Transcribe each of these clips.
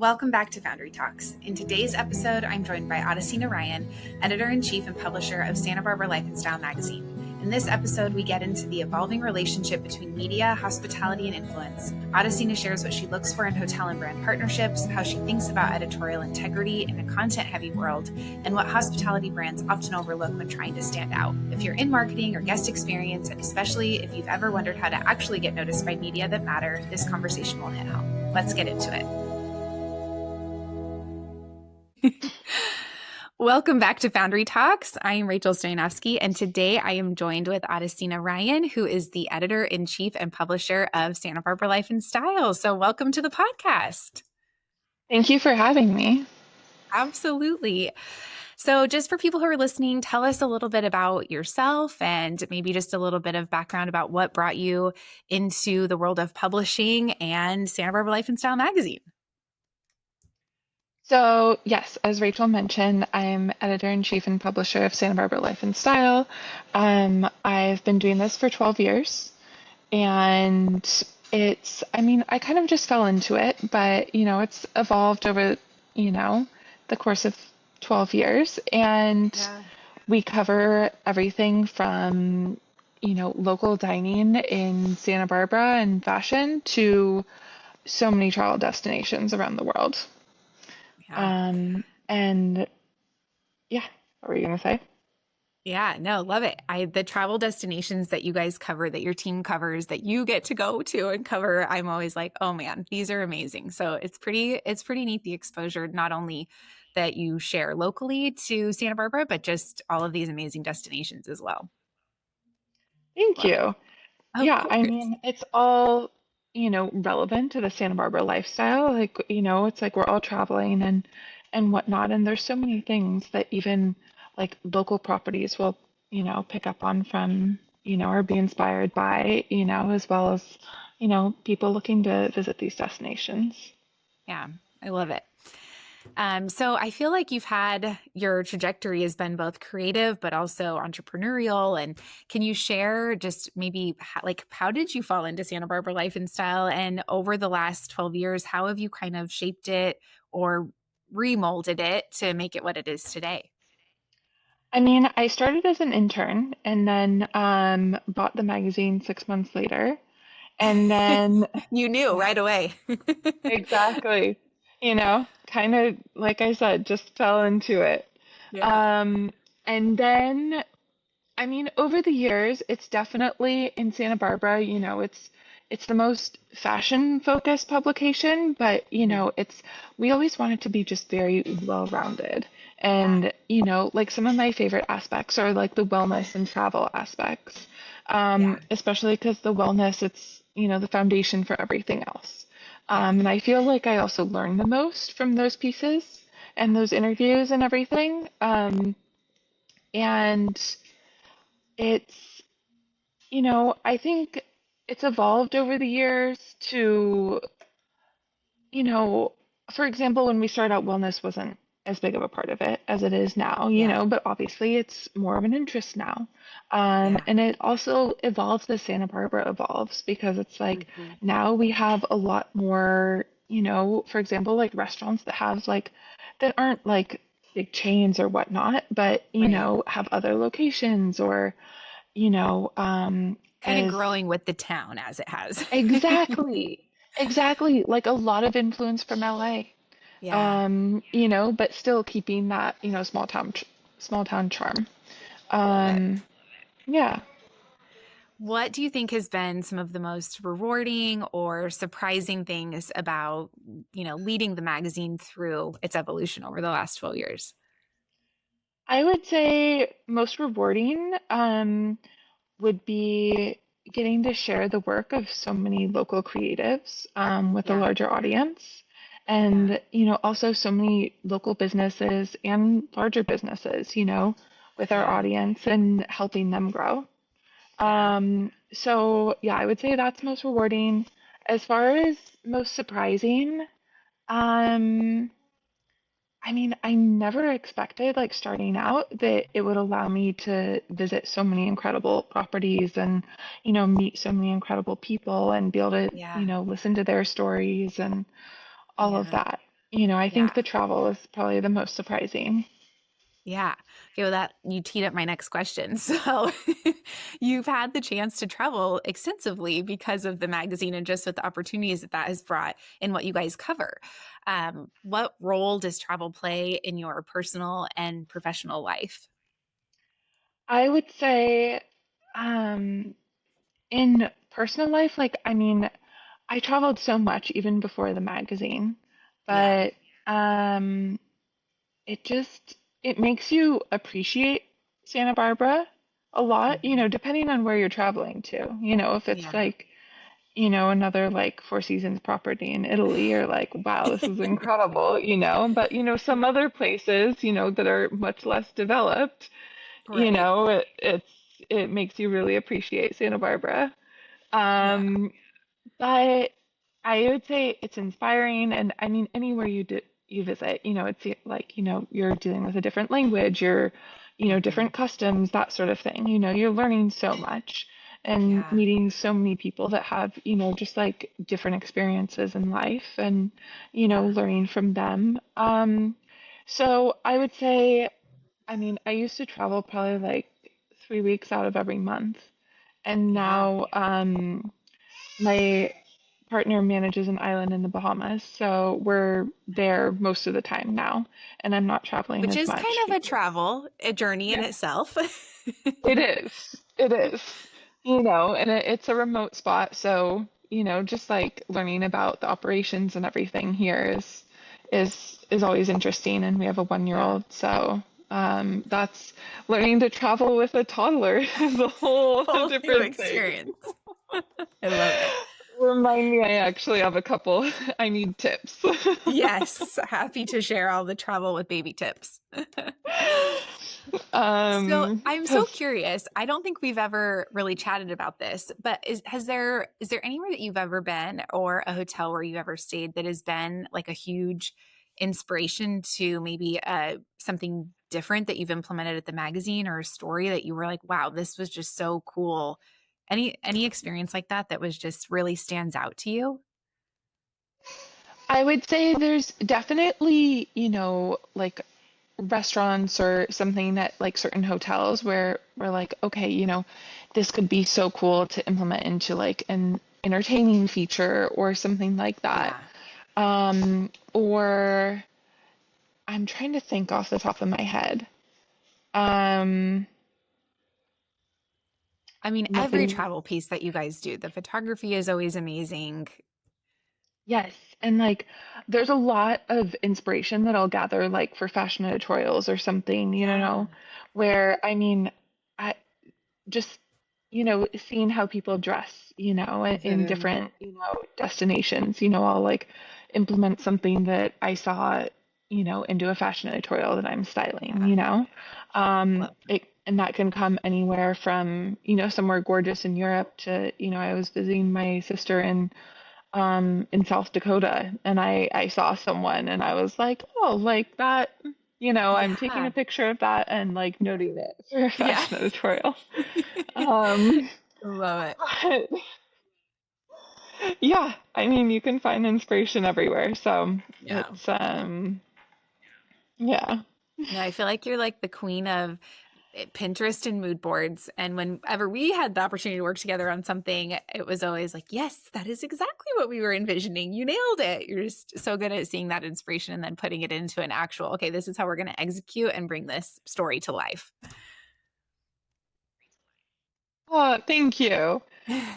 Welcome back to Foundry Talks. In today's episode, I'm joined by Ottocina Ryan, editor-in-chief and publisher of Santa Barbara Life and Style magazine. In this episode, we get into the evolving relationship between media, hospitality, and influence. Ottocina shares what she looks for in hotel and brand partnerships, how she thinks about editorial integrity in a content-heavy world, and what hospitality brands often overlook when trying to stand out. If you're in marketing or guest experience, and especially if you've ever wondered how to actually get noticed by media that matter, this conversation will hit home. Let's get into it. Welcome back to Foundry Talks. I am Rachel Stojanovski, and today I am joined with Ottocina Ryan, who is the editor-in-chief and publisher of Santa Barbara Life and Style. So welcome to the podcast. Thank you for having me. Absolutely. So just for people who are listening, tell us a little bit about yourself and maybe just a little bit of background about what brought you into the world of publishing and Santa Barbara Life and Style magazine. So yes, as Rachel mentioned, I'm editor-in-chief and publisher of Santa Barbara Life and Style. I've been doing this for 12 years, and I kind of just fell into it, but, it's evolved over, the course of 12 years, and we cover everything from, local dining in Santa Barbara and fashion to so many travel destinations around the world. What were you going to say? Yeah, no, love it. The travel destinations that you guys cover, that your team covers, that you get to go to and cover, I'm always like, oh man, these are amazing. So it's pretty neat, the exposure, not only that you share locally to Santa Barbara, but just all of these amazing destinations as well. Thank you. Yeah, it's all, relevant to the Santa Barbara lifestyle. It's like we're all traveling and whatnot. And there's so many things that even like local properties will, pick up on from, or be inspired by, as well as, people looking to visit these destinations. Yeah, I love it. So I feel like your trajectory has been both creative, but also entrepreneurial. And can you share just maybe how did you fall into Santa Barbara Life and Style? And over the last 12 years, how have you kind of shaped it or remolded it to make it what it is today? I started as an intern and then bought the magazine 6 months later. And then You knew right away. exactly, kind of like I said, just fell into it. Yeah. And then, over the years, it's definitely in Santa Barbara, it's the most fashion focused publication, but we always want it to be just very well rounded. And, like some of my favorite aspects are like the wellness and travel aspects. Especially because the wellness, it's, the foundation for everything else. And I feel like I also learn the most from those pieces and those interviews and everything. And it's, I think it's evolved over the years to, you know, for example, when we started out, wellness wasn't as big of a part of it as it is now, but obviously it's more of an interest now. And it also evolves as Santa Barbara evolves because it's like now we have a lot more, for example, like restaurants that have that aren't like big chains or whatnot, but, have other locations or, Kind of growing with the town as it has. Exactly. Like a lot of influence from LA. Yeah. But still keeping that, small town charm. Love it. Yeah. What do you think has been some of the most rewarding or surprising things about, leading the magazine through its evolution over the last 12 years? I would say most rewarding would be getting to share the work of so many local creatives with a Yeah. larger audience. And, also so many local businesses and larger businesses, with our audience and helping them grow. So yeah, I would say that's most rewarding. As far as most surprising, um, I never expected like starting out that it would allow me to visit so many incredible properties and, meet so many incredible people and be able to, Yeah. listen to their stories and all of Yeah. that. I think Yeah. the travel is probably the most surprising. Yeah. Okay, well that you teed up my next question. So you've had the chance to travel extensively because of the magazine and just with the opportunities that that has brought in what you guys cover. What role does travel play in your personal and professional life? I would say, um, in personal life, like, I mean, I traveled so much even before the magazine, Yeah. but um, it just it makes you appreciate Santa Barbara a lot, Mhm. depending on where you're traveling to. If it's Yeah. like, another like Four Seasons property in Italy, or like, wow, this is incredible. But some other places, that are much less developed, Right. it makes you really appreciate Santa Barbara. Yeah. Um, but I would say it's inspiring, and I mean, anywhere you visit, it's like, you're dealing with a different language, you're, Mhm. different customs, that sort of thing. You're learning so much and Yeah. meeting so many people that have, just like different experiences in life, and, Yeah. learning from them. So I would say, I mean, I used to travel probably like 3 weeks out of every month, and Yeah. now, my partner manages an island in the Bahamas, so we're there most of the time now, and I'm not traveling Which as is kind much of a because, travel, a journey in yeah, itself. it is. It is. And it's a remote spot, so, just like learning about the operations and everything here is always interesting, and we have a 1 year Yeah. old, so that's learning to travel with a toddler is a whole Whole new different thing. experience. I love it. Remind me, I actually have a couple. I need tips. Yes, happy to share all the travel with baby tips. So I'm so 'Cause curious. I don't think we've ever really chatted about this, but is there anywhere that you've ever been or a hotel where you ever stayed that has been like a huge inspiration to maybe something different that you've implemented at the magazine or a story that you were like, wow, this was just so cool. Any experience like that that was just really stands out to you? I would say there's definitely, like restaurants or something at like certain hotels where we're like, okay, this could be so cool to implement into like an entertaining feature or something like that. Yeah. Or I'm trying to think off the top of my head. Um, I mean, every nothing. travel piece that you guys do, the photography is always amazing. Yes, and like there's a lot of inspiration that I'll gather like for fashion editorials or something, Yeah. where I mean, I just, seeing how people dress, in Mhm. different, destinations, I'll like implement something that I saw, into a fashion editorial that I'm styling, Yeah. Love and that can come anywhere from, somewhere gorgeous in Europe to, I was visiting my sister in South Dakota, and I saw someone, and I was like, oh, like that, I'm taking a Yeah. picture of that and like noting it for a Yeah. fashion editorial. Um, Love it. but yeah, I mean, you can find inspiration everywhere, so Yeah. it's yeah. No, I feel like you're like the queen of Pinterest and mood boards. And whenever we had the opportunity to work together on something, it was always like, yes, that is exactly what we were envisioning. You nailed it. You're just so good at seeing that inspiration and then putting it into an actual, okay, this is how we're going to execute and bring this story to life. Oh, thank you.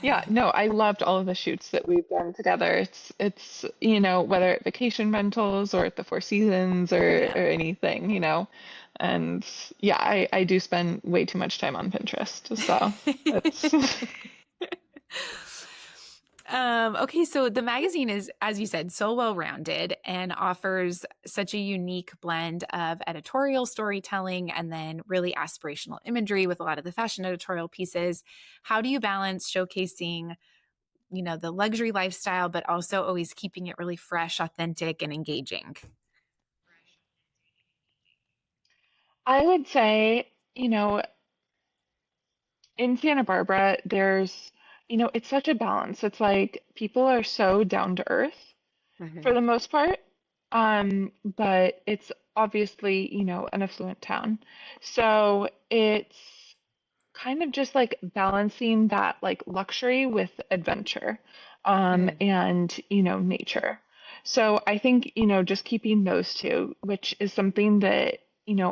Yeah, no, I loved all of the shoots that we've done together. It's whether at vacation rentals or at the Four Seasons Yeah. or anything, And yeah, I do spend way too much time on Pinterest. So it's Okay, so the magazine is, as you said, so well rounded and offers such a unique blend of editorial storytelling and then really aspirational imagery with a lot of the fashion editorial pieces. How do you balance showcasing, the luxury lifestyle, but also always keeping it really fresh, authentic, and engaging? I would say, in Santa Barbara, there's, it's such a balance. It's like people are so down to earth for Mhm. the most part. But it's obviously, an affluent town. So it's kind of just like balancing that like luxury with adventure, Mm, and, nature. So I think, just keeping those two, which is something that,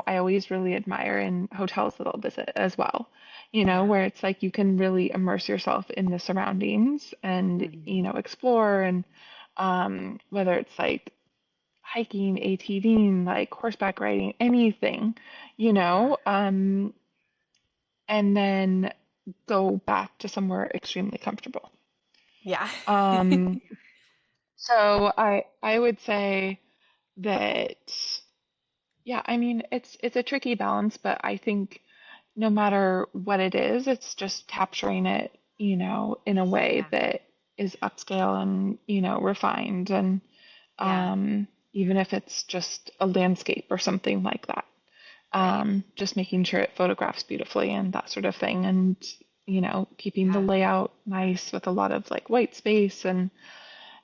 I always really admire in hotels that I'll visit as well, yeah. where it's like you can really immerse yourself in the surroundings and, Hmm. explore and, whether it's like hiking, ATVing, like horseback riding, anything, you Yeah. know, um, and then go back to somewhere extremely comfortable. Yeah. Um, so I would say that, yeah, I mean it's a tricky balance, but I think no matter what it is, it's just capturing it, in a way Yeah. that is upscale and, refined and, Yeah. even if it's just a landscape or something like that. Right. Just making sure it photographs beautifully and that sort of thing, and keeping the Yeah. layout nice with a lot of like white space and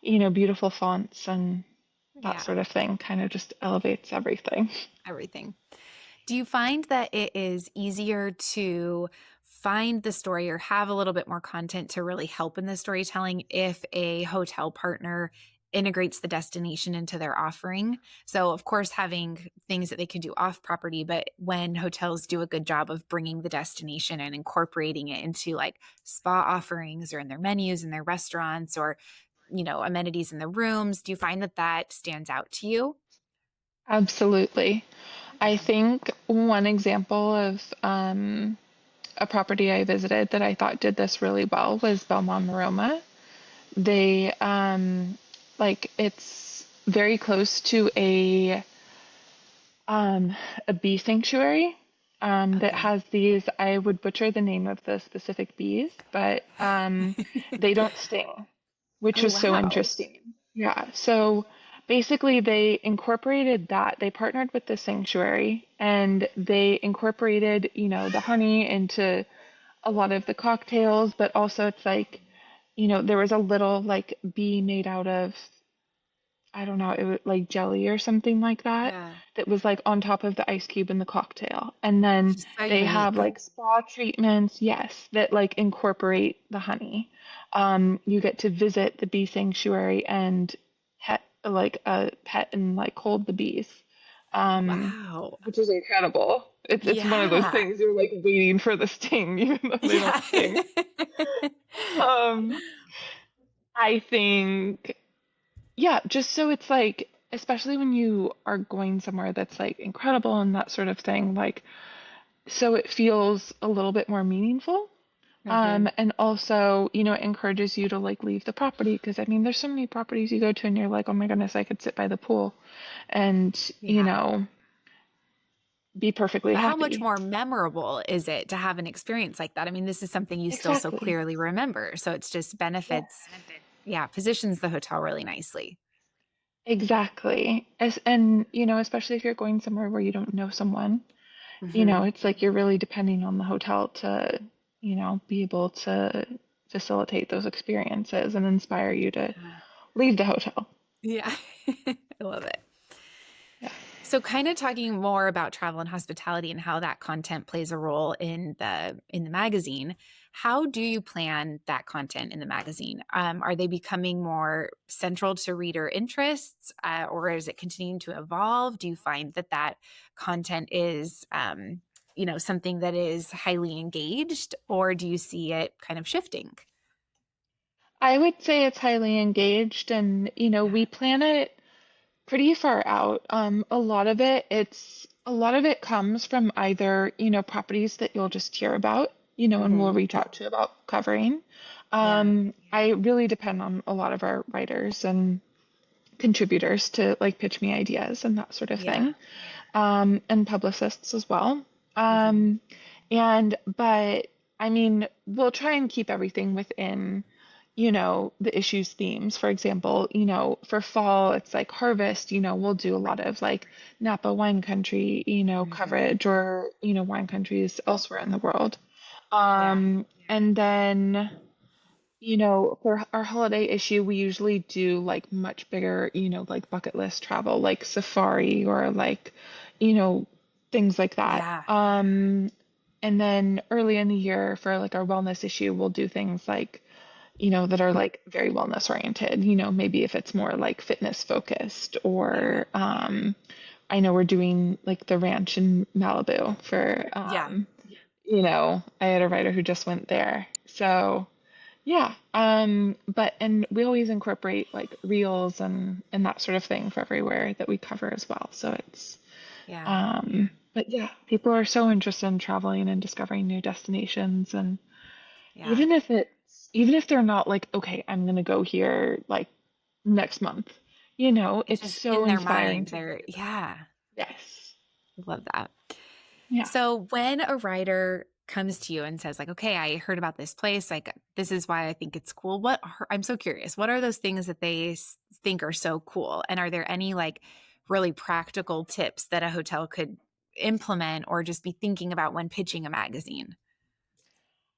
beautiful fonts and that Yeah. sort of thing kind of just elevates everything. Everything. Do you find that it is easier to find the story or have a little bit more content to really help in the storytelling if a hotel partner integrates the destination into their offering? So, of course, having things that they can do off property, but when hotels do a good job of bringing the destination and incorporating it into like spa offerings or in their menus in their restaurants or, amenities in the rooms, do you find that that stands out to you? Absolutely. I Yeah. think one example of, a property I visited that I thought did this really well was Belmont Roma. They, like, it's very close to um, a bee sanctuary, that Okay. has these. I would butcher the name of the specific bees, but, they don't sting, which Oh, was so wow. interesting. Yeah. So basically, they incorporated that. They partnered with the sanctuary and they incorporated, the honey into a lot of the cocktails, but also it's like, there was a little like bee made out of, I don't know, it was like jelly or something like that, Yeah. that was like on top of the ice cube in the cocktail. And then Just so they have unique. like spa treatments, yes, that like incorporate the honey. You get to visit the bee sanctuary and pet like a pet and like hold the bees. Um, Wow. which is incredible. It's one of those Yeah. things you're like waiting for the sting, even though they don't Yeah. sting. Um, I think, yeah, just so it's like, especially when you are going somewhere that's like incredible and that sort of thing, like, so it feels a little bit more meaningful. Hmm. And also, it encourages you to like leave the property because I mean, there's so many properties you go to and you're like, oh my goodness, I could sit by the pool and, Yeah. be perfectly But how much happy. more memorable is it to have an experience like that? I mean, this is something you still so Exactly. clearly remember. So it's just benefits, yeah, positions the hotel really nicely. Exactly. And, especially if you're going somewhere where you don't know someone, Hmm. it's like you're really depending on the hotel to, be able to facilitate those experiences and inspire you to leave the hotel. Yeah. I love it. Yeah. So kind of talking more about travel and hospitality and how that content plays a role in the magazine. How do you plan that content in the magazine? Are they becoming more central to reader interests, or is it continuing to evolve? Do you find that that content is, something that is highly engaged, or do you see it kind of shifting? I would say it's highly engaged and, Yeah. we plan it pretty far out. A lot of it comes from either, properties that you'll just hear about, and Hmm. we'll reach out to about covering. Yeah. I really depend on a lot of our writers and contributors to like pitch me ideas and that sort of Yeah. thing, and publicists as well. Hmm. Um, but I mean, we'll try and keep everything within, the issue's themes. For example, for fall, it's like harvest, we'll do a lot of like Napa wine country, Hmm. coverage or, wine countries elsewhere in the world. Yeah. And then for our holiday issue, we usually do like much bigger, like bucket list travel, like safari or like, you know, things like that. Yeah. And then early in the year for like our wellness issue, we'll do things like, that are like very wellness oriented, maybe if it's more like fitness focused Yeah. or I know we're doing like the ranch in Malibu for Yeah. I had a writer who just went there. So yeah, but and we always incorporate like reels and that sort of thing for everywhere that we cover as well. So it's Yeah. but yeah, people are so interested in traveling and discovering new destinations and Yeah. even if they're not like, okay, I'm gonna go here like next month, It's it's just so in their inspiring mind. to They're, hear them. yeah, Yes. I love that. Yeah. So when a writer comes to you and says like, okay, I heard about this place, like this is why I think it's cool. I'm so curious, what are those things that they think are so cool? And are there any like really practical tips that a hotel could implement or just be thinking about when pitching a magazine?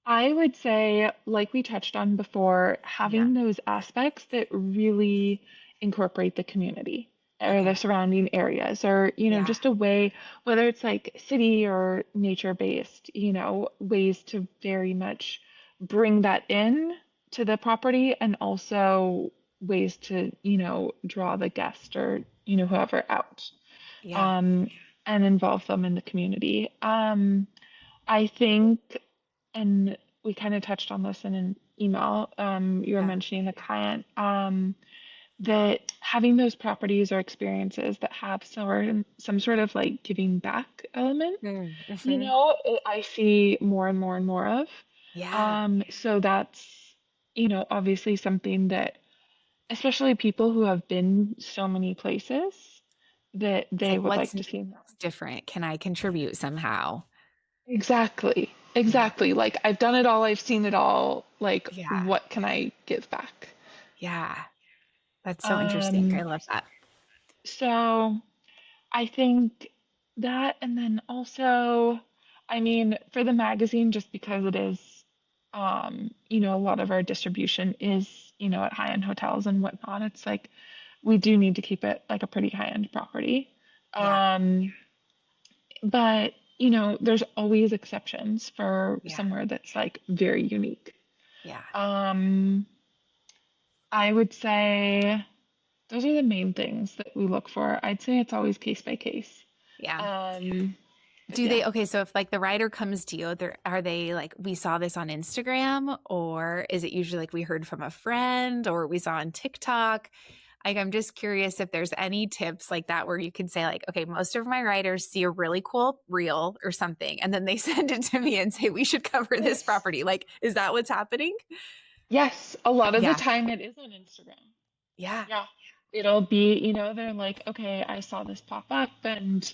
I would say, like we touched on before, Yeah. having those aspects that really incorporate the community or the Okay. surrounding areas, or, Yeah. just a way, whether it's like city or nature based, ways to very much bring that in to the property and also ways to, draw the guest or, whoever out Yeah. um, and involve them in the community. I think, and we kind of touched on this in an email, you were Yeah. mentioning the client, that having those properties or experiences that have some sort of like giving back element, Mm-hmm. I see more and more and more of. Yeah. So that's, obviously something that, especially people who have been so many places, that It's they like, would what's like to see more. different? Can I contribute somehow? Exactly. Yeah. Exactly. Like I've done it all, I've seen it all. Like Yeah. what can I give back? Yeah. That's so interesting. I Um, love that. so I think that and then also I mean for the magazine just because it is a lot of our distribution is, at high-end hotels and whatnot. It's like we do need to keep it like a pretty high-end property. Yeah. Um, but there's always exceptions for Yeah. somewhere that's like very unique. Yeah. Um, I would say those are the main things that we look for. I'd say it's always case by case. Yeah. But Do yeah. they, okay, so if like the writer comes to you, are they like, we saw this on Instagram, or is it usually like we heard from a friend or we saw on TikTok? Like, I'm just curious if there's any tips like that where you could say, like, okay, most of my writers see a really cool reel or something, and then they send it to me and say, we should cover this Yes. property. Like, is that what's happening? Yes, a lot of the Yeah. time it is on Instagram. Yeah. Yeah. It'll be, they're like, okay, I saw this pop up and,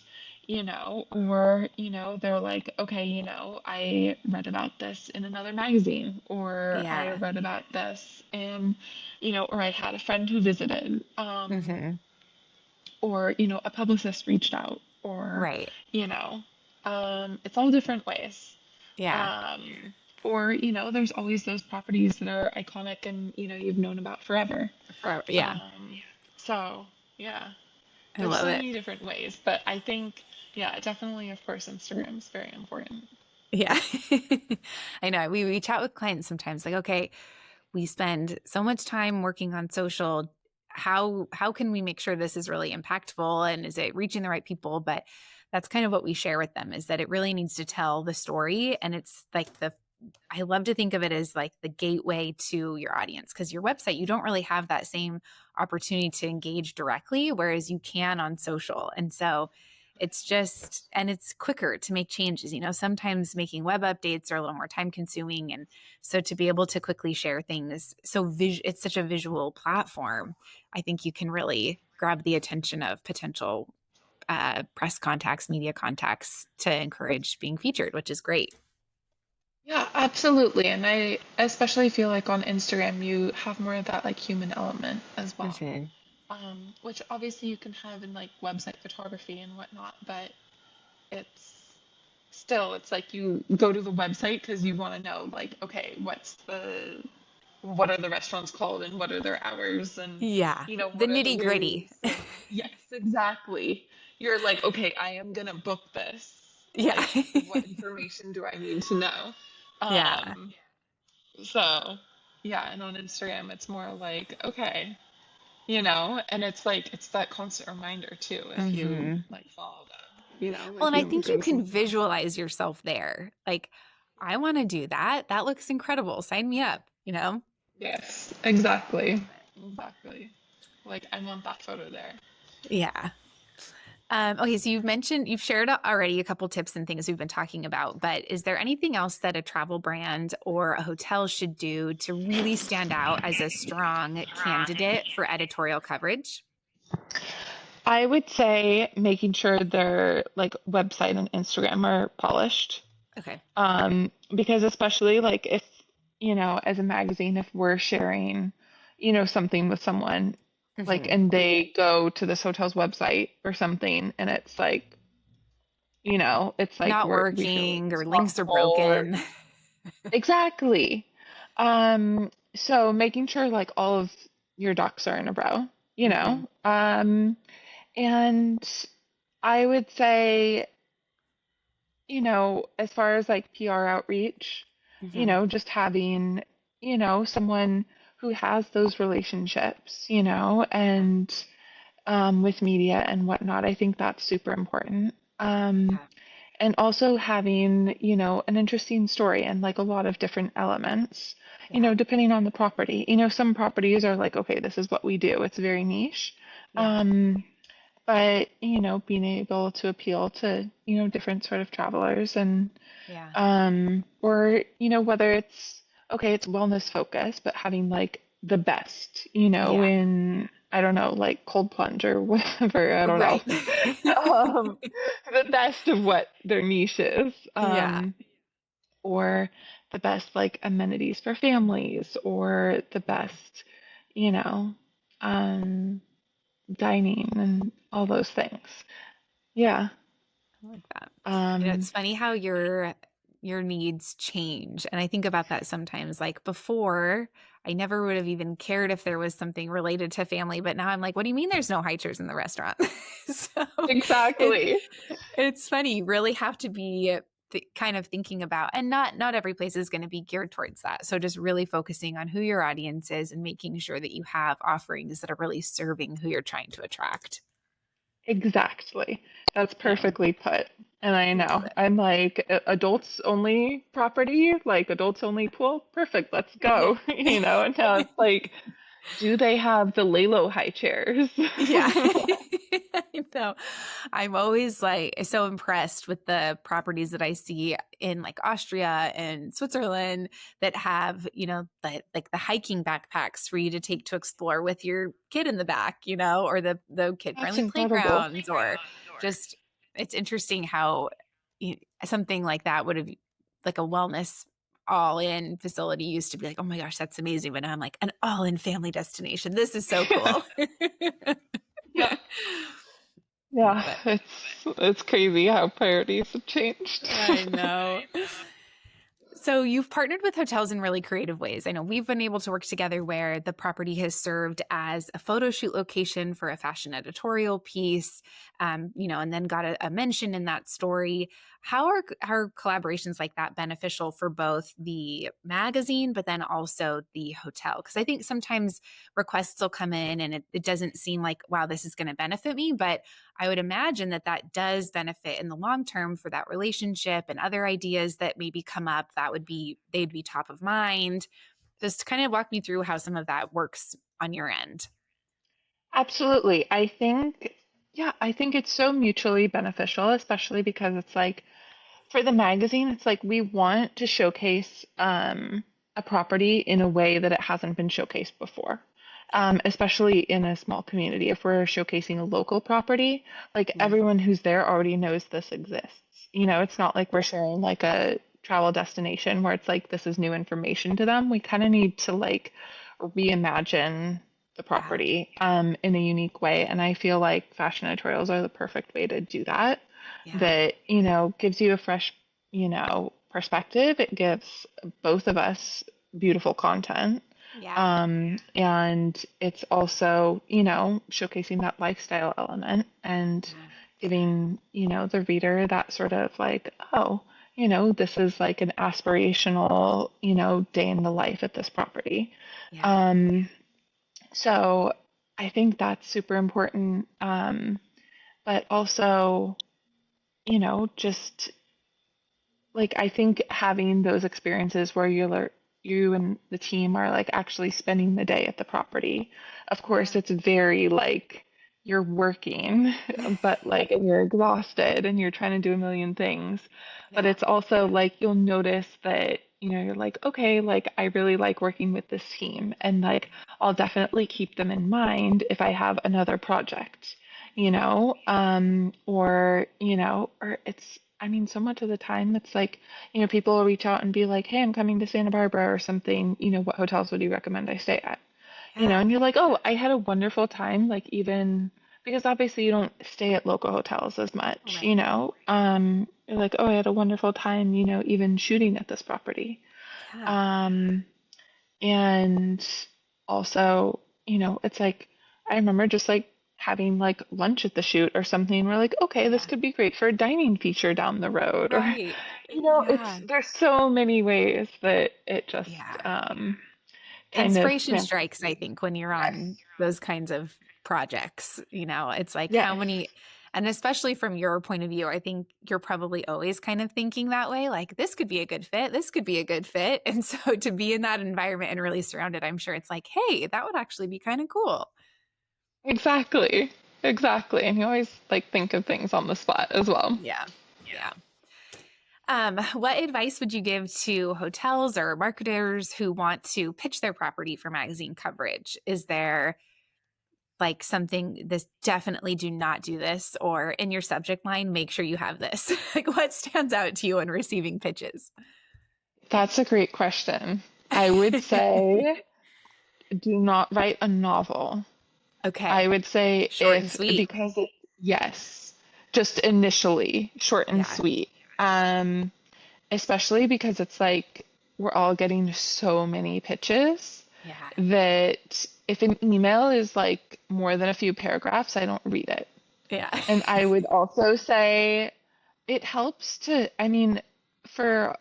or, they're like, okay, I read about this in another magazine or I Yeah. read about this and, or I had a friend who visited, Hmm. or, a publicist reached out or, Right. you know, it's all different ways. Yeah. Um, or, there's always those properties that are iconic and, you've known about forever. Yeah. So yeah, I there's love so it. many different ways, but I think, yeah, definitely, of course, Instagram is very important. Yeah. I know. We chat with clients sometimes like, okay, we spend so much time working on social. How can we make sure this is really impactful and is it reaching the right people? But that's kind of what we share with them is that it really needs to tell the story. And it's like I love to think of it as like the gateway to your audience because your website, you don't really have that same opportunity to engage directly, whereas you can on social. And so and it's quicker to make changes. Sometimes making web updates are a little more time consuming. And so to be able to quickly share things, it's such a visual platform. I think you can really grab the attention of potential press contacts, media contacts to encourage being featured, which is great. Yeah, absolutely. And I especially feel like on Instagram, you have more of that like human element as well. Mhm. Which obviously you can have in like website photography and whatnot, but it's it's like you go to the website because you want to know like, okay, what's the what are the restaurants called and what are their hours and Yeah. The what are the nitty rules gritty. and yes, exactly. You're like, okay, I am gonna book this. Yeah. Like, what information do I need to know? Yeah. Um, so yeah, and on Instagram it's more like, okay, and it's like it's that constant reminder too if you Hmm. like follow them, Well, like and I you think you go to can the restaurant. visualize yourself there. Like, I want to do that. That looks incredible. Sign me up, you know? Yes, exactly. Exactly. Like I want that photo there. Yeah. Okay, so you've shared already a couple tips and things we've been talking about, but is there anything else that a travel brand or a hotel should do to really stand out as a strong candidate for editorial coverage? I would say making sure their like website and Instagram are polished. Okay. Because especially like if, as a magazine, if we're sharing, something with someone, like, Hmm. and they go to this hotel's website or something, and it's like Not we feel like working or links are responsible or broken. exactly. So making sure like all of your ducks are in a row, you Hmm. know. And I would say, as far as like PR outreach, Hmm. just having, someone who has those relationships, and with media and whatnot, I think that's super important. Yeah. And also having, an interesting story and like a lot of different elements, Yeah. depending on the property. Some properties are like, okay, this is what we do. It's very niche. Yeah. Um, but, being able to appeal to, different sort of travelers and, Yeah. or, whether it's, okay, it's wellness focused, but having like the best, Yeah. in, I don't know, like cold plunge or whatever, I don't know, Right. um, the best of what their niche is, Yeah. or the best like amenities for families, or the best, you know, um, dining and all those things. Yeah. I like that. Um, It's funny how your needs change. And I think about that sometimes. Like before, I never would have even cared if there was something related to family, but now I'm like, what do you mean there's no high chairs in the restaurant? So it exactly. it's funny. You really have to be kind of thinking about, and not every place is going to be geared towards that. So just really focusing on who your audience is and making sure that you have offerings that are really serving who you're trying to attract. Exactly. That's Yeah, perfectly put. And I I love know. it. I'm like adults only property, like adults only pool. Perfect. Let's Yeah. go. And now it's like, do they have the Lalo high chairs? Yeah. I know. I'm always like so impressed with the properties that I see in like Austria and Switzerland that have, like the hiking backpacks for you to take to explore with your kid in the back, or the That's kid-friendly incredible. playgrounds or just it's interesting how you, something like that would have like a wellness all-in facility used to be like, oh my gosh, that's amazing. But now I'm like an all-in family destination. This is so cool. Yeah. Yeah, But it's crazy how priorities have changed. I know. So you've partnered with hotels in really creative ways. I know we've been able to work together where the property has served as a photo shoot location for a fashion editorial piece, and then got a mention in that story. How are collaborations like that beneficial for both the magazine, but then also the hotel? Because I think sometimes requests will come in and it doesn't seem like, wow, this is going to benefit me, but I would imagine that that does benefit in the long term for that relationship and other ideas that maybe come up that they'd be top of mind. Just kind of walk me through how some of that works on your end. Absolutely. I think it's so mutually beneficial, especially because it's like for the magazine, it's like we want to showcase a property in a way that it hasn't been showcased before. Yeah. Especially in a small community. If we're showcasing a local property, like Mhm. everyone who's there already knows this exists. It's not like we're sharing like a travel destination where it's like this is new information to them. We kind of need to like reimagine the Yeah. property in a unique way. And I feel like fashion editorials are the perfect way to do that. Yeah. That, gives you a fresh, perspective. It gives both of us beautiful content. Yeah. And it's also, showcasing that lifestyle element and Yeah. giving, the reader that sort of like, oh, this is like an aspirational, day in the life at this property. Yeah. Um, so I think that's super important. But also, just like I think having those experiences where you and the team are like actually spending the day at the property. Of course, Yeah. it's very like you're working, but like and you're exhausted and you're trying to do a million things. But Yeah. it's also like you'll notice that, you're like, okay, like I really like working with this team and like I'll definitely keep them in mind if I have another project, Yeah. or it's I mean, so much of the time it's like, people will reach out and be like, hey, I'm coming to Santa Barbara or something. What hotels would you recommend I stay at? Yeah. And you're like, oh, I had a wonderful time. Like, even because obviously you don't stay at local hotels as much, Right. you're like, oh, I had a wonderful time, even shooting at this property. Yeah. Um, and also, it's like I remember just like having like lunch at the shoot or something. We're like, okay, this Yeah. could be great for a dining feature down the road. Or, Right. it's Yeah. there's so many ways that it just Yeah. kind of Inspiration strikes, I think, when you're yes. on those kinds of projects. It's like how Yes. many, and especially from your point of view, I think you're probably always kind of thinking that way, like this could be a good fit, this could be a good fit. And so to be in that environment and really surrounded, I'm sure it's like, hey, that would actually be kind of cool. Exactly. Exactly. And you always like think of things on the spot as well. Yeah. Yeah. What advice would you give to hotels or marketers who want to pitch their property for magazine coverage? Is there like something, this definitely do not do this, or in your subject line, make sure you have this? Like what stands out to you when receiving pitches? That's a great question. I would say do not write a novel. I Okay. would say Short and if sweet. because it yes, just initially short and Yeah. sweet. Especially because it's like we're all getting so many pitches Yeah. that if an email is like more than a few paragraphs, I don't read it. Yeah. And I would also say it helps to, I mean, for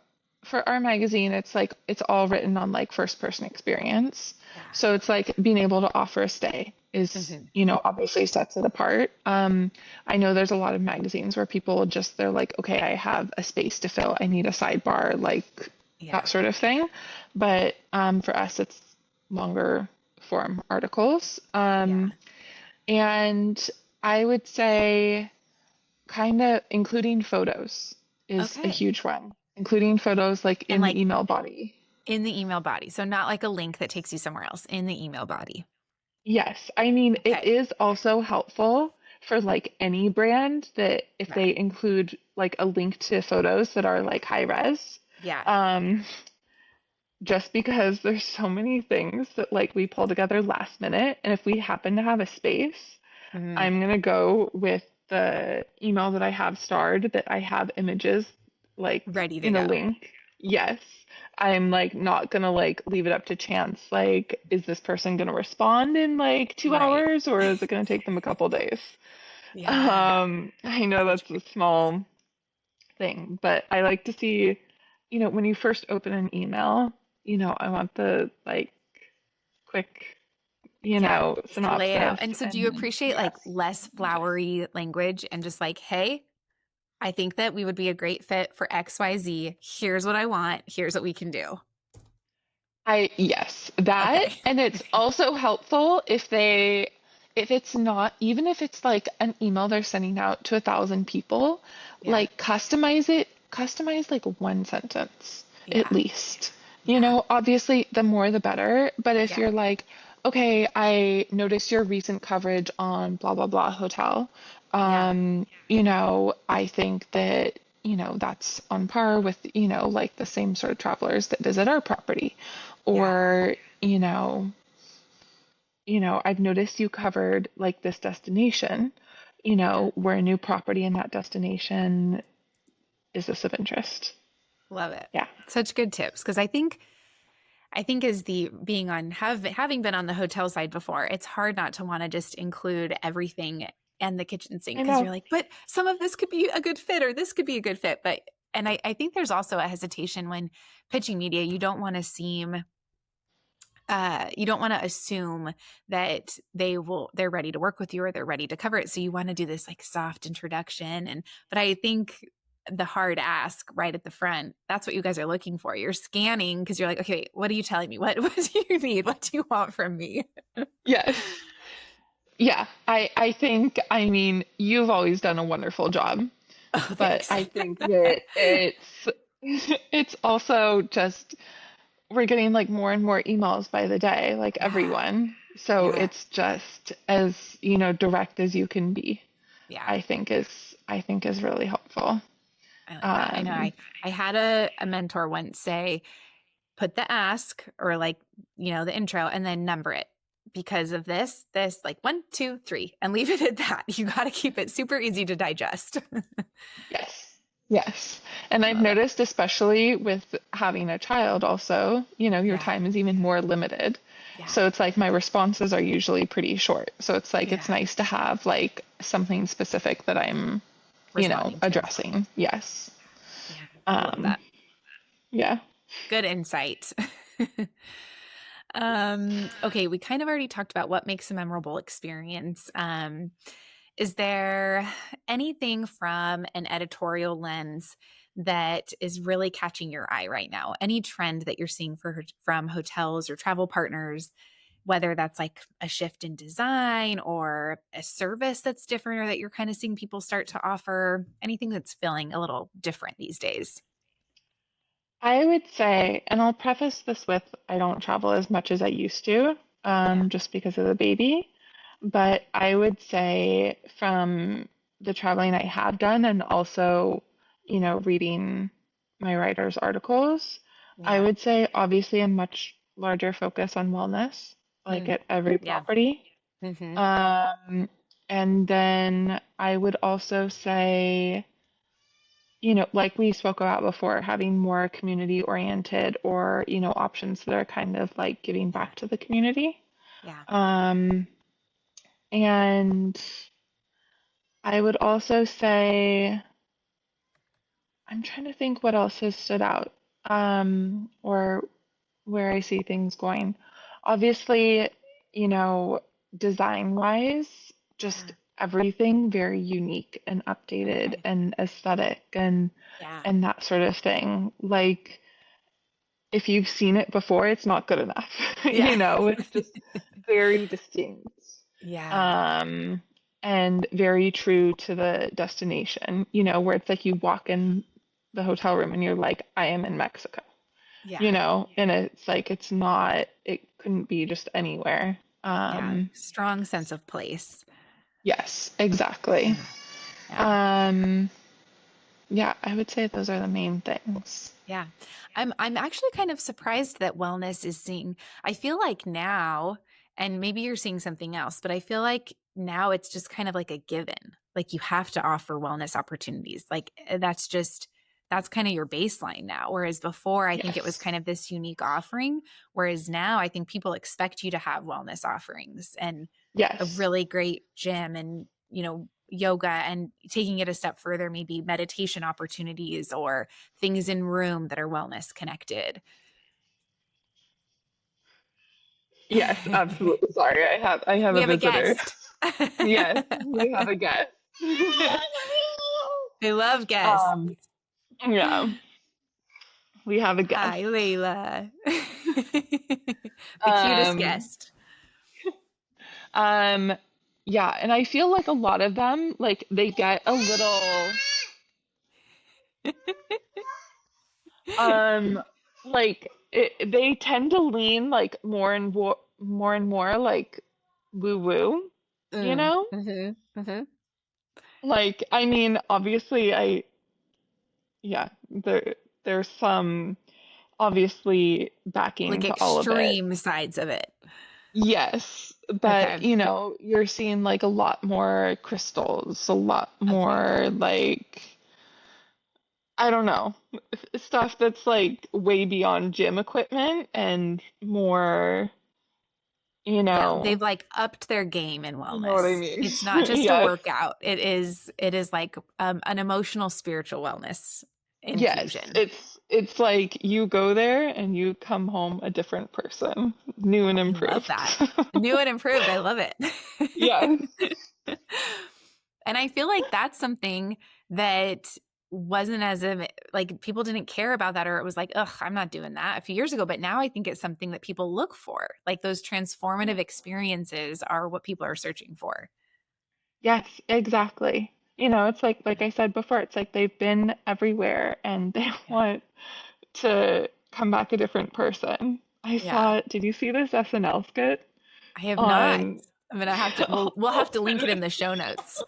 our magazine, it's like it's all written on like first person experience. Yeah. So it's like being able to offer a stay is, Hmm. obviously sets it apart. I know there's a lot of magazines where people just they're like, okay, I have a space to fill. I need a sidebar, like Yeah. that sort of thing. But for us, it's longer form articles. Yeah. And I would say kind of including photos is a Okay. huge one. Including photos like And in like the email body. in the email body. So not like a link that takes you somewhere else, in the email body. Yes, I mean it Okay. is also helpful for like any brand that if Right. they include like a link to photos that are like high res. Yeah. Um, just because there's so many things that like we pull together last minute, and if we happen to have a space, Hmm. I'm gonna go with the email that I have starred that I have images like Ready to in a go. link. Yes. I'm like not gonna like leave it up to chance. Like, is this person gonna respond in like two Right. hours or is it gonna take them a couple days? Yeah. I know So that's true. a small thing, but I like to see, when you first open an email, I want the like quick, Yeah. Lay it out. synopsis And so do you and appreciate like yes. less flowery language and just like, hey, I think that we would be a great fit for XYZ. Here's what I want. Here's what we can do. Yes, that, Okay. and it's also helpful if it's not, even if it's like an email they're sending out to 1,000 people, Yeah. like customize like one sentence at Yeah. least. Yeah. Obviously the more the better, but if Yeah. you're like, okay, I noticed your recent coverage on blah blah blah hotel. Yeah. I think that, that's on par with, like the same sort of travelers that visit our property. Yeah. Or, I've noticed you covered like this destination. Yeah. We're a new property in that destination. Is this of interest? Love it. Yeah. Such good tips. Because I think I think is the being on having been on the hotel side before, it's hard not to want to just include everything and the kitchen sink I because you're know. like, but some of this could be a good fit or this could be a good fit. But and I think there's also a hesitation when pitching media. You don't want to seem you don't want to assume that they're ready to work with you or they're ready to cover it. So you want to do this like soft introduction. But I think the hard ask right at the front, that's what you guys are looking for. You're scanning because you're like, okay, wait, what are you telling me? What do you need? What do you want from me? Yes. Yeah. I think, I mean, you've always done a wonderful job, Oh, but thanks. I think that it's also just we're getting like more and more emails by the day, like Yeah. everyone. So Yeah. it's just as, direct as you can be, Yeah. I think is really helpful. I like that. I know Um, I had a mentor once say, put the ask or like, the intro and then number it because of this, like 1, 2, 3, and leave it at that. You got to keep it super easy to digest. yes. Yes. And I've Love it. noticed, especially with having a child also, your Yeah. time is even more limited. Yeah. So it's like my responses are usually pretty short. So it's like it's Yeah. nice to have like something specific that I'm, Responding to. addressing. Yes. Yeah. I love Um, that. yeah. Good insight. Okay, we kind of already talked about what makes a memorable experience. Is there anything from an editorial lens that is really catching your eye right now? Any trend that you're seeing from hotels or travel partners, whether that's like a shift in design or a service that's different or that you're kind of seeing people start to offer? Anything that's feeling a little different these days? I would say, and I'll preface this with I don't travel as much as I used to, Yeah. just because of the baby. But I would say from the traveling I have done and also, reading my writer's articles, I Yeah. would say obviously a much larger focus on wellness, like Mm, at every yeah. property. Hmm. Um, and then I would also say, like we spoke about before, having more community oriented or, options that are kind of like giving Yeah. back to the community. Yeah. Um, and I would also say, I'm trying to think what else has stood out, or where I see things going. Obviously, design wise, just Yeah. everything very unique and updated Okay. and aesthetic and Yeah. that sort of thing. Like if you've seen it before, it's not good enough. Yeah. It's just very distinct. Yeah. Um, and very true to the destination, where it's like you walk in the hotel room and you're like, I am in Mexico, Yeah. and it's like it couldn't be just anywhere. Yeah. Strong sense of place. Yes, exactly. Yeah. Yeah. Um, yeah, I would say those are the main things. Yeah. I'm actually kind of surprised that wellness is seeing, I feel like now, and maybe you're seeing something else, but I feel like now it's just kind of like a given. Like you have to offer wellness opportunities. Like that's kind of your baseline now. Whereas before, I think it was Yes. kind of this unique offering. Whereas now I think people expect you to have wellness offerings and a Yes. really great gym and, yoga and taking it a step further, maybe meditation opportunities or things in room that are wellness connected. Yes, absolutely. Sorry, I have We a have a visitor. guest. Yes, we have a guest. I love guests. Um, yeah, we have a guest. Hi, Layla. The cutest Um, guest. um, yeah, and I feel like a lot of them, like they get a little, um, like they tend to lean like more and more like woo woo, you Mm. know? Hmm. Like, I mean, obviously, yeah, there's some obviously backing Like to all of it. extreme sides of it. Yes, but Okay. you're seeing like a lot more crystals, a lot Okay. more like I don't know, stuff that's like way beyond gym equipment and more, you Yeah, know, they've like upped their game in you know what I wellness. mean? It's not just a Yes. workout. It is like an emotional spiritual wellness Yes, infusion. it's like you go there and you come home a different person, new and I love improved. that. New and improved. I love Yes. it. And I feel like that's something that wasn't as if like people didn't care about that, or it was like, ugh, I'm not doing that a few years ago. But now I think it's something that people look for. Like those transformative experiences are what people are searching for. Yes, exactly. It's like I said before, it's like they've been everywhere and they Yeah. want to come back a different person. Yeah. Did you see this SNL skit I have not. on I'm gonna have to we'll have to link it in the show notes.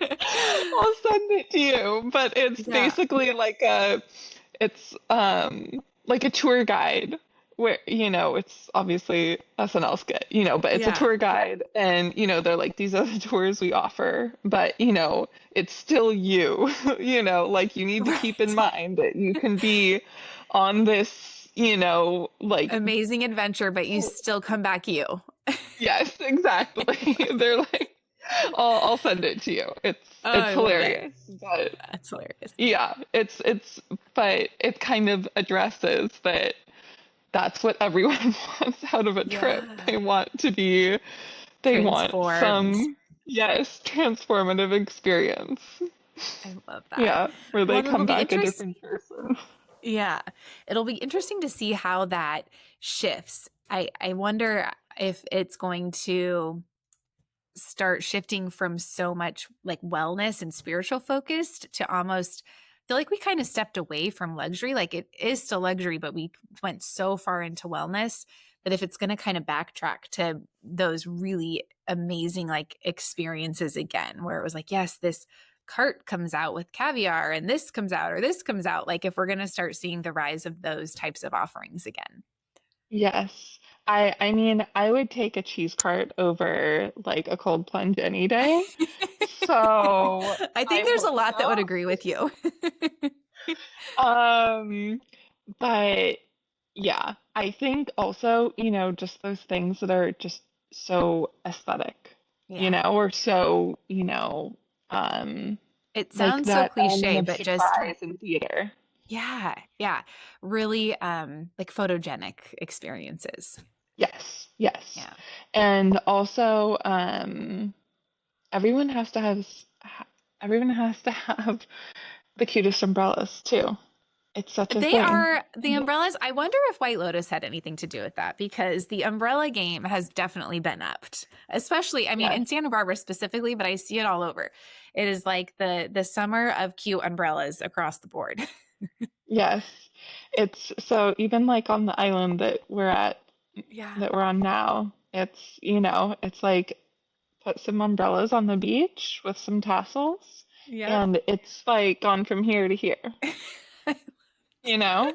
I'll send it to you, but it's Yeah. basically like a tour guide where it's obviously SNL skit, but it's a Yeah. tour guide and they're like these are the tours we offer, but it's still you. Like you need to keep in Right. mind that you can be on this, like Amazing adventure, but you still come back you. yes, exactly. They're like I'll send it to you. It's Oh, it's I love it. hilarious, but That's hilarious. yeah, but it kind of addresses that that's what everyone wants out of a trip. Yeah. They want Transformed. some, yes, transformative experience. I love that. Yeah, where Well, they and it'll come be back a interesting. different person. Yeah. It'll be interesting to see how that shifts. I wonder if it's going to start shifting from so much like wellness and spiritual focused to almost feel like we kind of stepped away from luxury. Like it is still luxury, but we went so far into wellness that if it's going to kind of backtrack to those really amazing like experiences again, where it was like, yes, this cart comes out with caviar and this comes out or this comes out. Like if we're going to start seeing the rise of those types of offerings again. Yes. I mean, I would take a cheese cart over like a cold plunge any day. So I think I there's a hope lot that would so. agree with you. Um, but yeah, I think also, just those things that are just so aesthetic, Yeah. or so, um, It like sounds so that element cliche, of but just surprise in theater. yeah, yeah. Really like photogenic experiences. Yes, yes. Yeah. And also, everyone has to have everyone has to have the cutest umbrellas too. It's such a They thing. are the umbrellas. I wonder if White Lotus had anything to do with that because the umbrella game has definitely been upped. Especially, I mean, Yes, in Santa Barbara specifically, but I see it all over. It is like the summer of cute umbrellas across the board. yes. It's so even like on the island Yeah. that we're on now, it's like put some umbrellas on the beach with some tassels, Yep. and it's like gone from here to here, you know?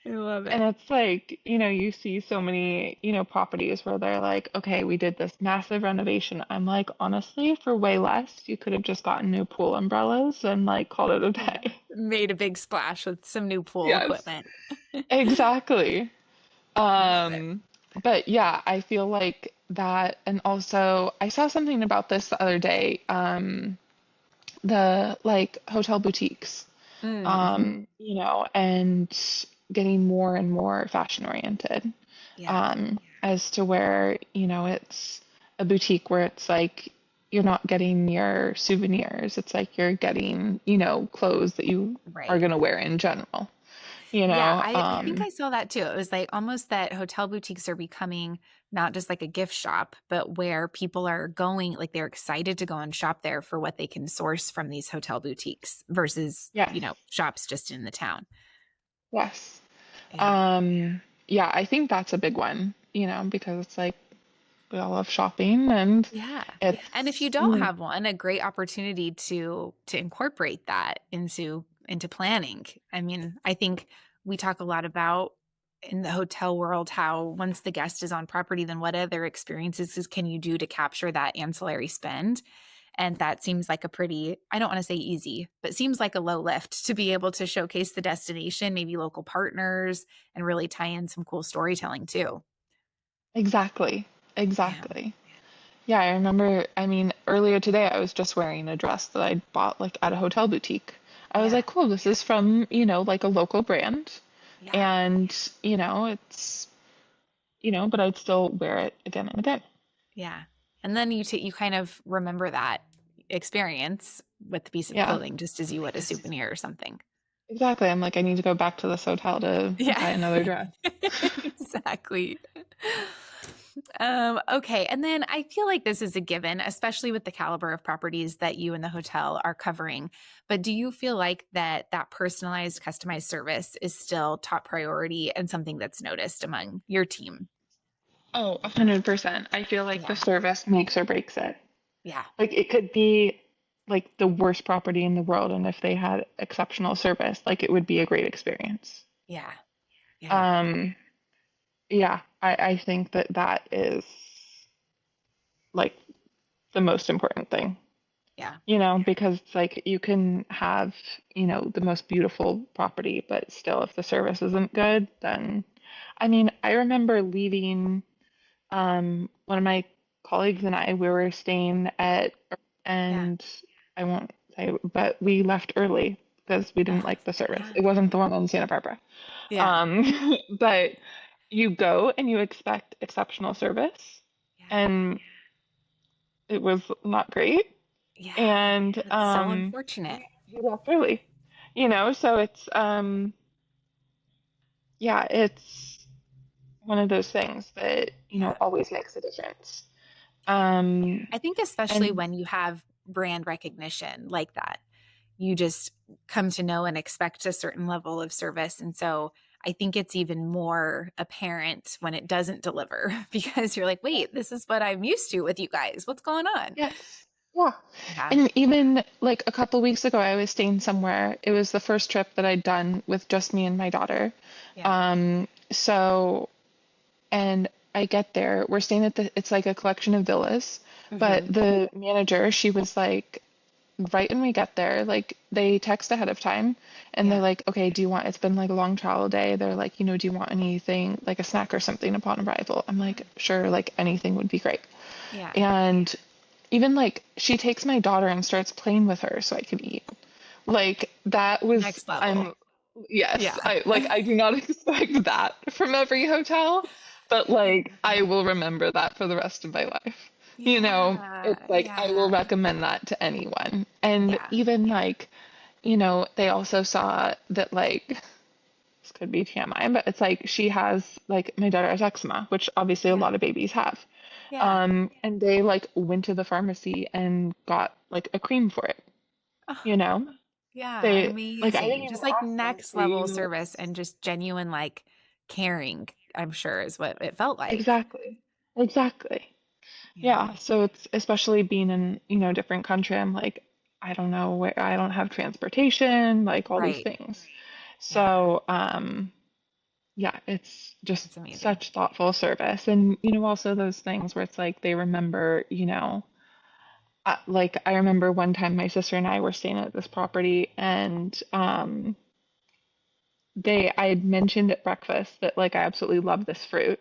I love And it. it's like, you see so many, properties where they're like, okay, we did this massive renovation. I'm like, honestly, for way less, you could have just gotten new pool umbrellas and like called it a Yeah. day. Made a big splash with some new pool Yes, equipment. exactly. I love it. Um, but yeah, I feel like that, and also I saw something about this the other day. The like hotel boutiques, Mm, and getting more and more fashion oriented, yeah. as to where, it's a boutique where it's like you're not getting your souvenirs. It's like you're getting, clothes that you are Right. gonna wear in general, you Yeah, know. I think I saw that too. It was like almost that hotel boutiques are becoming not just like a gift shop, but where people are going, like they're excited to go and shop there for what they can source from these hotel boutiques versus, Yes, shops just in the town. yes. Yeah. Um, yeah, I think that's a big one, because it's like we all love shopping and Yeah. And if you it's, don't have one, a great opportunity to incorporate that into planning. I mean, I think we talk a lot about in the hotel world how once the guest is on property, then what other experiences can you do to capture that ancillary spend? And that seems like a pretty, I don't want to say easy, but seems like a low lift to be able to showcase the destination, maybe local partners, and really tie in some cool storytelling too. Exactly. Yeah. Exactly. Yeah, I remember, I mean, earlier today I was just wearing a dress that I bought like at a hotel boutique. I was Yeah. like, cool, this is from, like a local brand. Yeah. And, it's, but I'd still wear it again and again. Yeah. And then you kind of remember that experience with the piece of Yeah, clothing just as you would a souvenir or something. exactly. I'm like, I need to go back to this hotel to Yeah. buy another dress. Exactly. Okay. And then I feel like this is a given, especially with the caliber of properties that you and the hotel are covering. But do you feel like that personalized, customized service is still top priority and something that's noticed among your team? Oh, 100%. I feel like the Yeah. service makes or breaks it. Yeah. Like it could be like the worst property in the world, and if they had exceptional service, like it would be a great experience. Yeah. Yeah. Um, yeah, I think that that is like the most important thing, Yeah. because like you can have, the most beautiful property, but still if the service isn't good, then I mean, I remember leaving one of my colleagues and I, we were staying at, Yeah. and I won't say, but we left early because we didn't Oh, like the service. yeah. It wasn't the one in Santa Barbara. Yeah. But you go and you expect exceptional service, Yeah. and it was not great. Yeah. And That's so unfortunate. he left early, so it's yeah, it's one of those things that, Yeah. always makes a difference. Um, I think especially and when you have brand recognition like that, you just come to know and expect a certain level of service. And so I think it's even more apparent when it doesn't deliver because you're like, wait, this is what I'm used to with you guys. What's going on? yes, yeah. Yeah. And even like a couple weeks ago, I was staying somewhere. It was the first trip that I'd done with just me and my daughter. Yeah. So, and I get there, we're staying at it's like a collection of villas, but Hmm. the manager, she was like, right when we get there, like they text ahead of time and they're Yeah. like, okay, it's been like a long travel day. They're like, do you want anything, like a snack or something upon arrival? I'm like, sure, like anything would be great. Yeah. And even like she takes my daughter and starts playing with her so I can eat. Like that was, Next level. yes, Yeah. I do not expect that from every hotel, but like I Yeah. will remember that for the rest of my life. Yeah. It's like I will Yeah. recommend that to anyone. And Yeah. even like, they also saw that like this could be TMI, but it's like she has like my daughter has eczema, which obviously a Yeah. lot of babies have. Yeah. And they like went to the pharmacy and got like a cream for it, Oh, you know? yeah. They like I didn't Amazing. even Just like ask them, next do level you service and just genuine, like caring, I'm sure is what it felt like. exactly. Exactly. Yeah. Yeah, so it's especially being in, different country, I'm like, I don't know where I don't have transportation, like all these Right. things. Yeah. So, yeah, it's just It's amazing. such thoughtful service. And, also those things where it's like they remember, like I remember one time my sister and I were staying at this property and I had mentioned at breakfast that like I absolutely love this fruit.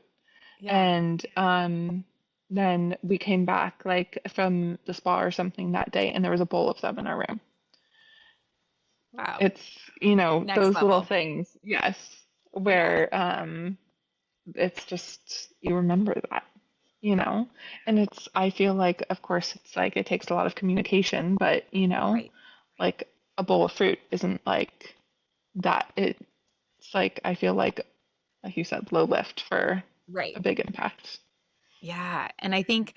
Yeah. And then we came back like from the spa or something that day and there was a bowl of them in our room. Wow. It's, Next those little level. things, yes, Yeah. where it's just you remember that, Yeah. and I feel like of course it's like it takes a lot of communication, but Right. like a bowl of fruit isn't like that. It's like I feel like you said, low lift for Right. a big impact. Yeah. And I think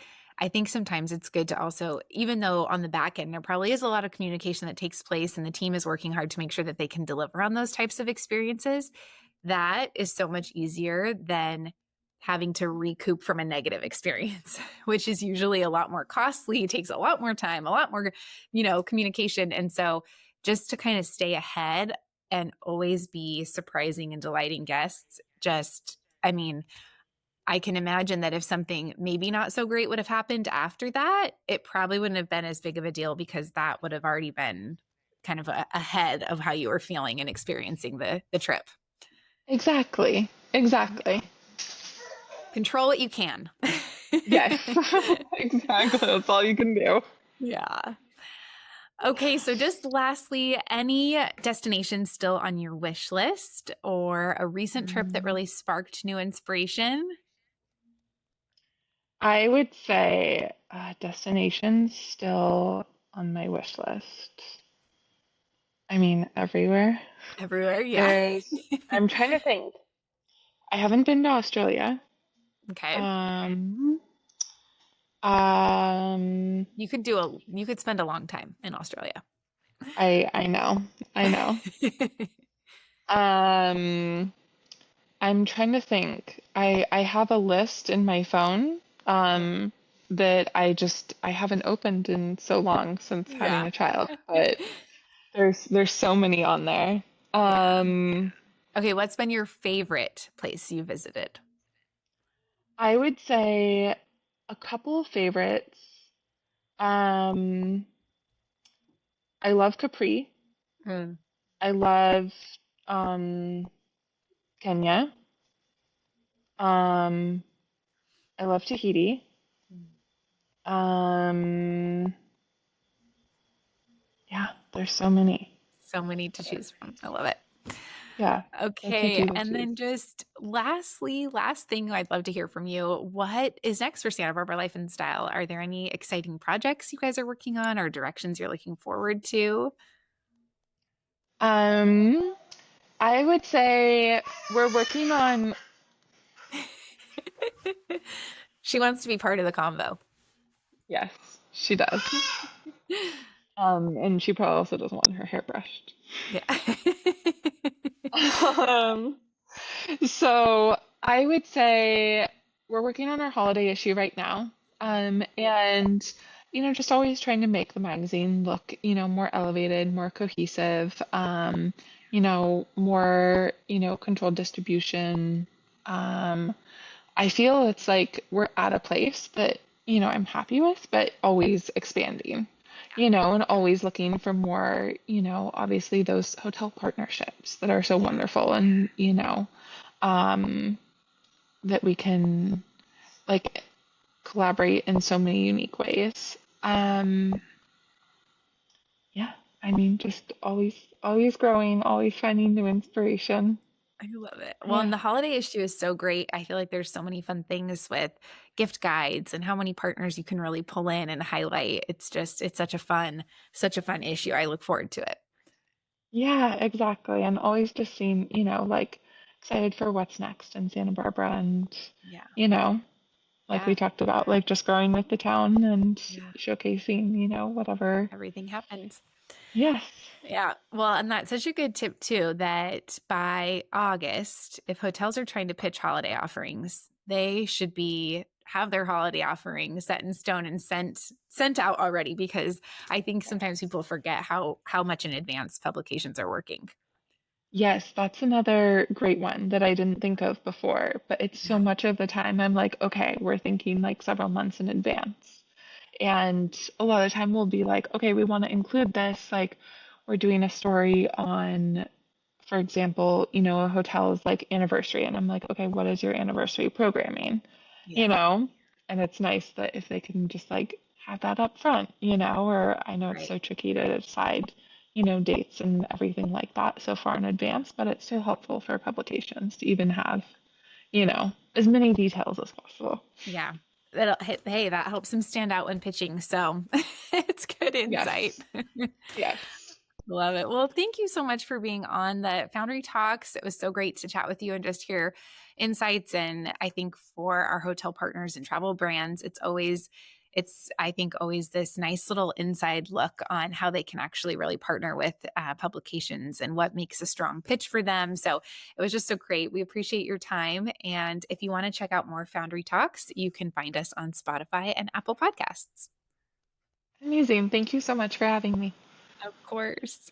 sometimes it's good to also, even though on the back end there probably is a lot of communication that takes place and the team is working hard to make sure that they can deliver on those types of experiences, that is so much easier than having to recoup from a negative experience, which is usually a lot more costly, takes a lot more time, a lot more, communication. And so just to kind of stay ahead and always be surprising and delighting guests, just, I mean, I can imagine that if something maybe not so great would have happened after that, it probably wouldn't have been as big of a deal because that would have already been kind of ahead of how you were feeling and experiencing the trip. Exactly. Exactly. Control what you can. Yes. Exactly. That's all you can do. Yeah. Okay, so just lastly, any destinations still on your wish list or a recent trip that really sparked new inspiration? I would say destinations still on my wish list. I mean, everywhere. Everywhere, yeah. I'm trying to think. I haven't been to Australia. Okay. Um, um, You could spend a long time in Australia. I know. I know. Um, I'm trying to think. I have a list in my phone that I haven't opened in so long since having Yeah. a child, but there's so many on there. Yeah. Um, Okay, what's been your favorite place you visited? I would say a couple of favorites. Um, I love Capri. Mm. I love um, Kenya. Um, I love Tahiti. Um, yeah, there's so many. So many to choose from. I love it. Yeah, they're too Okay. few to And choose. then just lastly, last thing I'd love to hear from you. What is next for Santa Barbara Life and Style? Are there any exciting projects you guys are working on or directions you're looking forward to? Um, I would say we're working on, She wants to be part of the combo. yes, she does. And she probably also doesn't want her hair brushed. Yeah. Um, so I would say we're working on our holiday issue right now. And just always trying to make the magazine look, more elevated, more cohesive, more, controlled distribution. Um, I feel it's like we're at a place that, I'm happy with, but always expanding, and always looking for more, obviously those hotel partnerships that are so wonderful and, um, that we can like collaborate in so many unique ways. Yeah, I mean, just always growing, always finding new inspiration. I love it. Well, and Yeah. the holiday issue is so great. I feel like there's so many fun things with gift guides and how many partners you can really pull in and highlight. It's such a fun issue. I look forward to it. Yeah, exactly. And always just seem, like excited for what's next in Santa Barbara and, Yeah. you know, like we Yeah. talked about, like just growing with the town and Yeah. showcasing, whatever. Everything happens. Yes. Yeah. Well, and that's such a good tip too, that by August, if hotels are trying to pitch holiday offerings, they should be have their holiday offerings set in stone and sent out already because I think sometimes people forget how much in advance publications are working. Yes, that's another great one that I didn't think of before, but it's so Yeah. much of the time I'm like, okay, we're thinking like several months in advance. And a lot of time we'll be like, okay, we want to include this. Like, we're doing a story on, for example, a hotel's like anniversary. And I'm like, okay, what is your anniversary programming? You Yeah. know? And it's nice that if they can just like have that up front, or I know it's Right. so tricky to decide, dates and everything like that so far in advance, but it's so helpful for publications to even have, as many details as possible. Yeah. Hey, that helps him stand out when pitching. So it's good insight. Yes. Yes. Love it. Well, thank you so much for being on the Foundry Talks. It was so great to chat with you and just hear insights. And I think for our hotel partners and travel brands, I think, always this nice little inside look on how they can actually really partner with publications and what makes a strong pitch for them. So it was just so great. We appreciate your time. And if you want to check out more Foundry Talks, you can find us on Spotify and Apple Podcasts. Amazing. Thank you so much for having me. Of course.